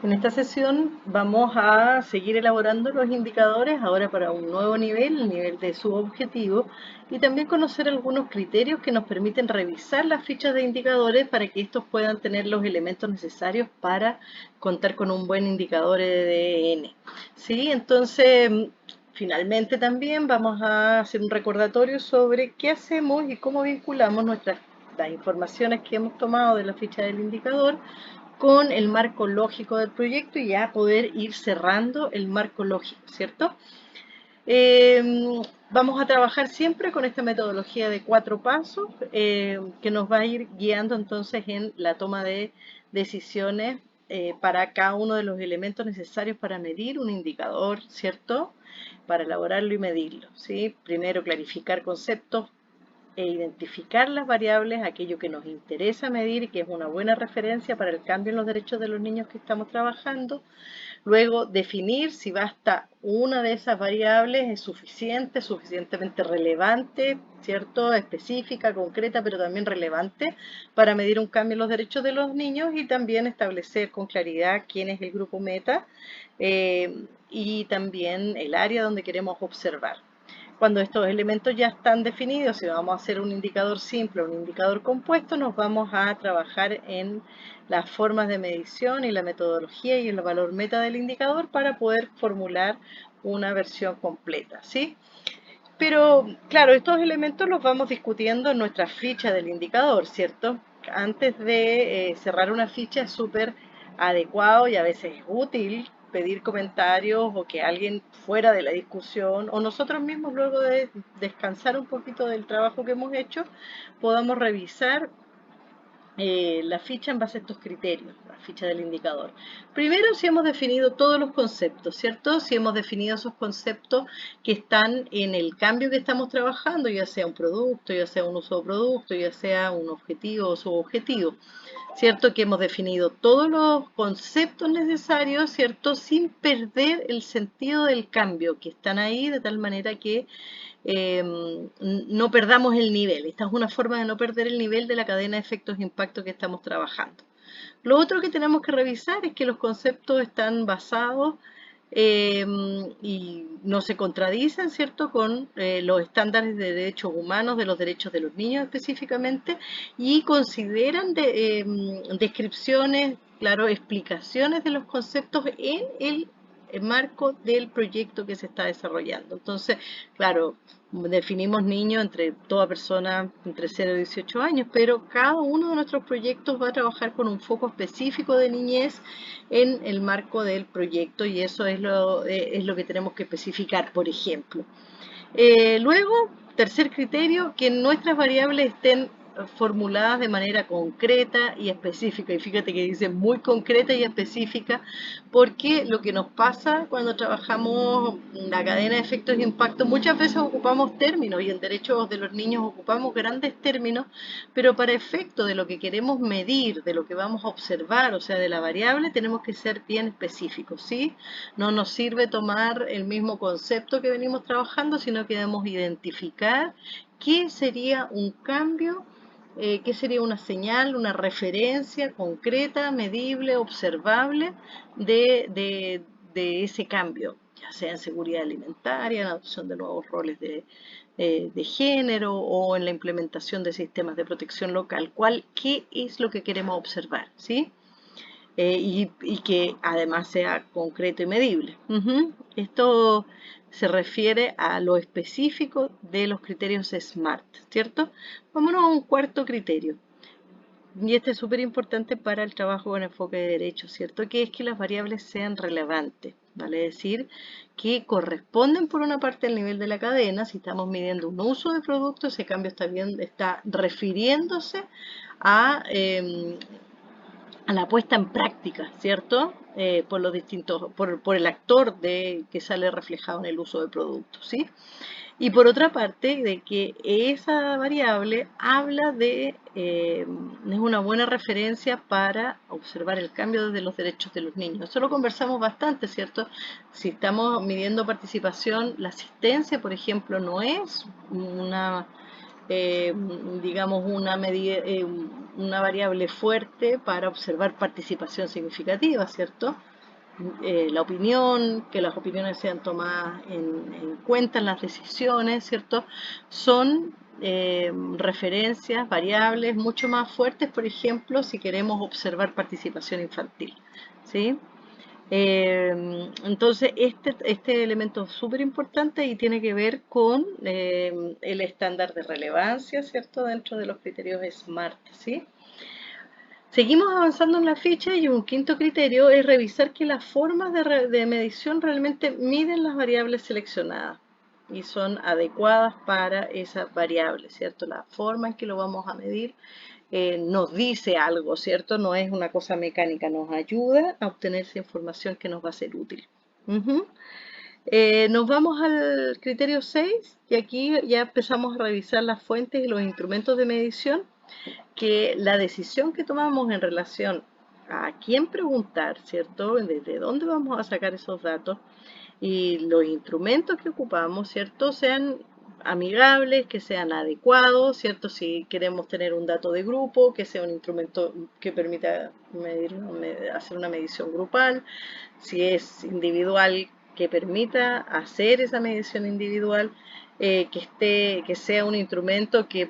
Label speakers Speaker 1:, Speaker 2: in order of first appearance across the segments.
Speaker 1: En esta sesión vamos a seguir elaborando los indicadores ahora para un nuevo nivel, el nivel de subobjetivo, y también conocer algunos criterios que nos permiten revisar las fichas de indicadores para que estos puedan tener los elementos necesarios para contar con un buen indicador EDN. ¿Sí? Entonces, finalmente también vamos a hacer un recordatorio sobre qué hacemos y cómo vinculamos las informaciones que hemos tomado de la ficha del indicador con el marco lógico del proyecto y ya poder ir cerrando el marco lógico, ¿cierto? Eh, Vamos a trabajar siempre con esta metodología de 4 pasos que nos va a ir guiando entonces en la toma de decisiones para cada uno de los elementos necesarios para medir un indicador, ¿cierto? Para elaborarlo y medirlo, ¿sí? Primero clarificar conceptos, identificar las variables, aquello que nos interesa medir y que es una buena referencia para el cambio en los derechos de los niños que estamos trabajando. Luego, definir si basta una de esas variables es suficiente, suficientemente relevante, ¿cierto? Específica, concreta, pero también relevante para medir un cambio en los derechos de los niños y también establecer con claridad quién es el grupo meta y también el área donde queremos observar. Cuando estos elementos ya están definidos, si vamos a hacer un indicador simple o un indicador compuesto, nos vamos a trabajar en las formas de medición y la metodología y el valor meta del indicador para poder formular una versión completa, ¿sí? Pero, claro, estos elementos los vamos discutiendo en nuestra ficha del indicador, ¿cierto? Antes de cerrar una ficha es súper adecuado y a veces es útil pedir comentarios o que alguien fuera de la discusión o nosotros mismos luego de descansar un poquito del trabajo que hemos hecho podamos revisar la ficha en base a estos criterios, la ficha del indicador. Primero, si hemos definido todos los conceptos, ¿cierto? Si hemos definido esos conceptos que están en el cambio que estamos trabajando, ya sea un producto, ya sea un uso de producto, ya sea un objetivo o subobjetivo. ¿Cierto? Que hemos definido todos los conceptos necesarios, ¿cierto? Sin perder el sentido del cambio, que están ahí de tal manera que no perdamos el nivel. Esta es una forma de no perder el nivel de la cadena de efectos de impacto que estamos trabajando. Lo otro que tenemos que revisar es que los conceptos están basados eh, y no se contradicen, ¿cierto?, con los estándares de derechos humanos, de los derechos de los niños específicamente, y consideran descripciones, claro, explicaciones de los conceptos en el marco del proyecto que se está desarrollando. Entonces, claro, definimos niños entre toda persona entre 0 y 18 años, pero cada uno de nuestros proyectos va a trabajar con un foco específico de niñez en el marco del proyecto y eso es lo que tenemos que especificar, por ejemplo. Luego, tercer criterio, que nuestras variables estén formuladas de manera concreta y específica. Y fíjate que dice muy concreta y específica, porque lo que nos pasa cuando trabajamos la cadena de efectos de impacto, muchas veces ocupamos términos y en derechos de los niños ocupamos grandes términos, pero para efecto de lo que queremos medir, de lo que vamos a observar, o sea, de la variable, tenemos que ser bien específicos, ¿sí? No nos sirve tomar el mismo concepto que venimos trabajando, sino que debemos identificar qué sería un cambio, qué sería una señal, una referencia concreta, medible, observable de ese cambio, ya sea en seguridad alimentaria, en la adopción de nuevos roles de género o en la implementación de sistemas de protección local. ¿Qué es lo que queremos observar? ¿Sí? Y que además sea concreto y medible. Esto se refiere a lo específico de los criterios SMART, ¿cierto? Vámonos a un cuarto criterio. Y este es súper importante para el trabajo con enfoque de derecho, ¿cierto? Que es que las variables sean relevantes, ¿vale? Es decir, que corresponden por una parte al nivel de la cadena. Si estamos midiendo un uso de producto, ese cambio está refiriéndose a la puesta en práctica, ¿cierto? Por los distintos, por el actor que sale reflejado en el uso del producto, ¿sí? Y por otra parte, de que esa variable habla es una buena referencia para observar el cambio desde los derechos de los niños. Eso lo conversamos bastante, ¿cierto? Si estamos midiendo participación, la asistencia, por ejemplo, no es una digamos, una variable fuerte para observar participación significativa, ¿cierto? La opinión, que las opiniones sean tomadas en cuenta en las decisiones, ¿cierto? Son referencias, variables mucho más fuertes, por ejemplo, si queremos observar participación infantil, ¿sí? Entonces, este elemento es súper importante y tiene que ver con el estándar de relevancia, ¿cierto? Dentro de los criterios SMART, ¿sí? Seguimos avanzando en la ficha y un quinto criterio es revisar que las formas de medición realmente miden las variables seleccionadas y son adecuadas para esas variables, ¿cierto? La forma en que lo vamos a medir nos dice algo, ¿cierto? No es una cosa mecánica, nos ayuda a obtener esa información que nos va a ser útil. Ujú. Nos vamos al criterio 6 y aquí ya empezamos a revisar las fuentes y los instrumentos de medición, que la decisión que tomamos en relación a quién preguntar, ¿cierto? Desde dónde vamos a sacar esos datos y los instrumentos que ocupamos, ¿cierto? Sean amigables, que sean adecuados, ¿cierto? Si queremos tener un dato de grupo, que sea un instrumento que permita hacer una medición grupal, si es individual, que permita hacer esa medición individual, que sea un instrumento que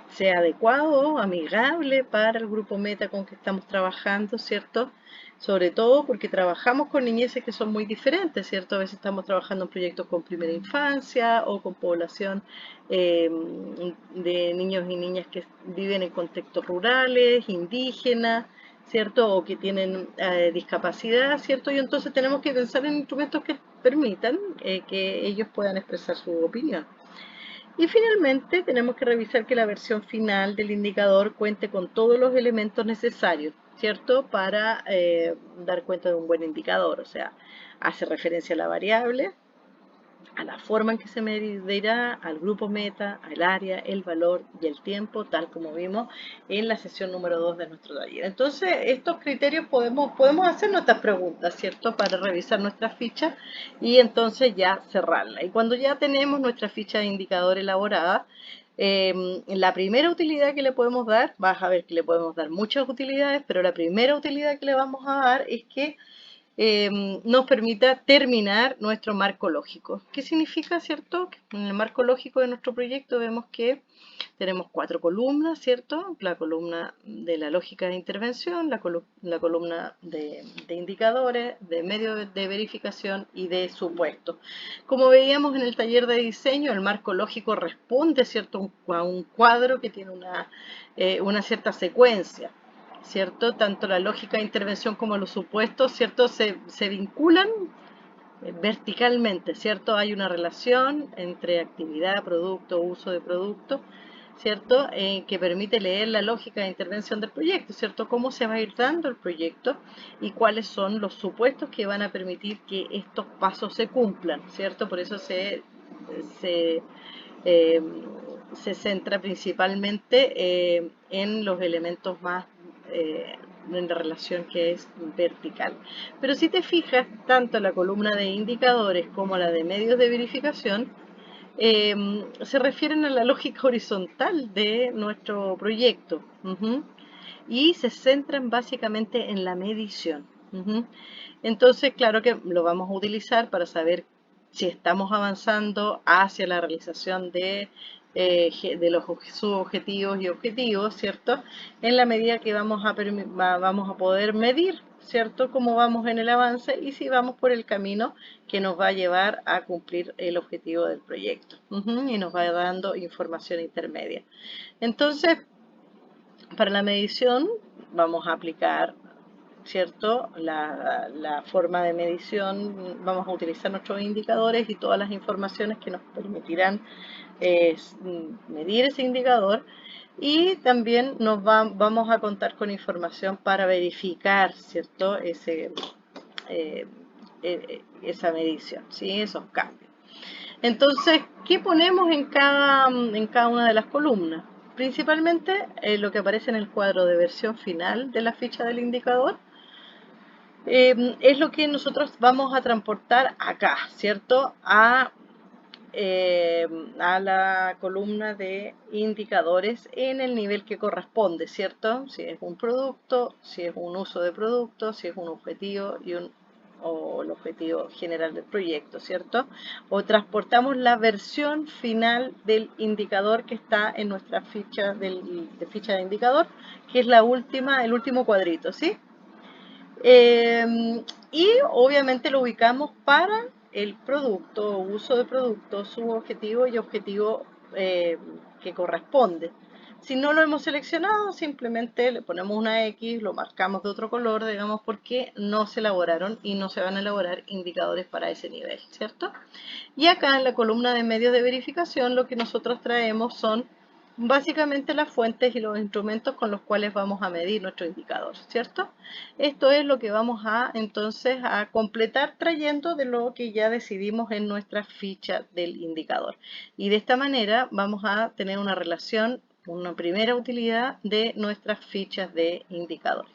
Speaker 1: sea adecuado, amigable para el grupo meta con que estamos trabajando, ¿cierto? Sobre todo porque trabajamos con niñeces que son muy diferentes, ¿cierto? A veces estamos trabajando en proyectos con primera infancia o con población eh, de niños y niñas que viven en contextos rurales, indígenas, ¿cierto? O que tienen discapacidad, ¿cierto? Y entonces tenemos que pensar en instrumentos que permitan que ellos puedan expresar su opinión. Y finalmente tenemos que revisar que la versión final del indicador cuente con todos los elementos necesarios, ¿cierto? Para dar cuenta de un buen indicador. O sea, hace referencia a la variable, a la forma en que se medirá, al grupo meta, al área, el valor y el tiempo, tal como vimos en la sesión número 2 de nuestro taller. Entonces, estos criterios podemos hacer nuestras preguntas, ¿cierto? Para revisar nuestra ficha y entonces ya cerrarla. Y cuando ya tenemos nuestra ficha de indicador elaborada, la primera utilidad que le podemos dar, vas a ver que le podemos dar muchas utilidades, pero la primera utilidad que le vamos a dar es que nos permita terminar nuestro marco lógico. ¿Qué significa, cierto? En el marco lógico de nuestro proyecto vemos que tenemos 4 columnas, ¿cierto? La columna de la lógica de intervención, la columna de indicadores, de medios de verificación y de supuestos. Como veíamos en el taller de diseño, el marco lógico responde, ¿cierto?, a un cuadro que tiene una cierta secuencia, ¿cierto? Tanto la lógica de intervención como los supuestos, ¿cierto? Se vinculan verticalmente, ¿cierto? Hay una relación entre actividad, producto, uso de producto, ¿cierto? Que permite leer la lógica de intervención del proyecto, ¿cierto? Cómo se va a ir dando el proyecto y cuáles son los supuestos que van a permitir que estos pasos se cumplan, ¿cierto? Por eso se, eh, se centra principalmente en los elementos más en la relación que es vertical. Pero si te fijas, tanto la columna de indicadores como la de medios de verificación eh, se refieren a la lógica horizontal de nuestro proyecto. Y se centran básicamente en la medición. Entonces, claro que lo vamos a utilizar para saber si estamos avanzando hacia la realización de los subobjetivos y objetivos, ¿cierto? En la medida que vamos a poder medir, ¿cierto?, cómo vamos en el avance y si vamos por el camino que nos va a llevar a cumplir el objetivo del proyecto. Y nos va dando información intermedia. Entonces, para la medición vamos a aplicar, ¿cierto?, la forma de medición, vamos a utilizar nuestros indicadores y todas las informaciones que nos permitirán medir ese indicador, y también vamos a contar con información para verificar, ¿cierto?, eh, esa medición, ¿sí?, esos cambios. Entonces, ¿qué ponemos en cada una de las columnas? Principalmente lo que aparece en el cuadro de versión final de la ficha del indicador es lo que nosotros vamos a transportar acá, ¿cierto?, a a la columna de indicadores en el nivel que corresponde, ¿cierto? Si es un producto, si es un uso de producto, si es un objetivo o el objetivo general del proyecto, ¿cierto? O transportamos la versión final del indicador que está en nuestra ficha de ficha de indicador, que es la última, el último cuadrito, ¿sí? Y obviamente lo ubicamos para el producto, uso de producto, su objetivo y objetivo que corresponde. Si no lo hemos seleccionado, simplemente le ponemos una X, lo marcamos de otro color, digamos, porque no se elaboraron y no se van a elaborar indicadores para ese nivel, ¿cierto? Y acá en la columna de medios de verificación lo que nosotros traemos son básicamente las fuentes y los instrumentos con los cuales vamos a medir nuestro indicador, ¿cierto? Esto es lo que vamos a entonces a completar trayendo de lo que ya decidimos en nuestra ficha del indicador. Y de esta manera vamos a tener una relación, una primera utilidad de nuestras fichas de indicador.